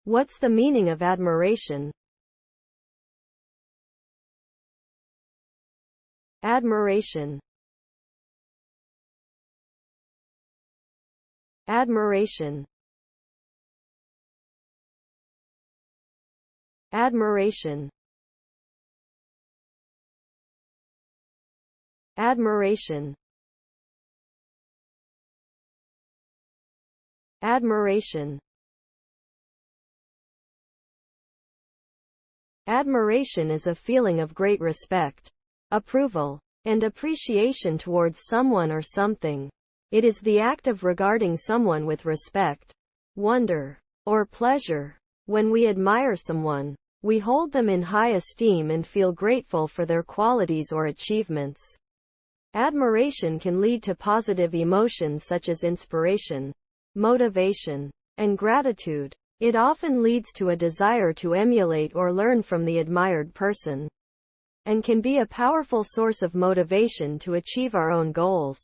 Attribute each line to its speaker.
Speaker 1: What's the meaning of admiration? Admiration. Admiration. Admiration. Admiration. Admiration. Admiration is a feeling of great respect, approval, and appreciation towards someone or something. It is the act of regarding someone with respect, wonder, or pleasure. When we admire someone, we hold them in high esteem and feel grateful for their qualities or achievements. Admiration can lead to positive emotions such as inspiration, motivation, and gratitude. It often leads to a desire to emulate or learn from the admired person, and can be a powerful source of motivation to achieve our own goals.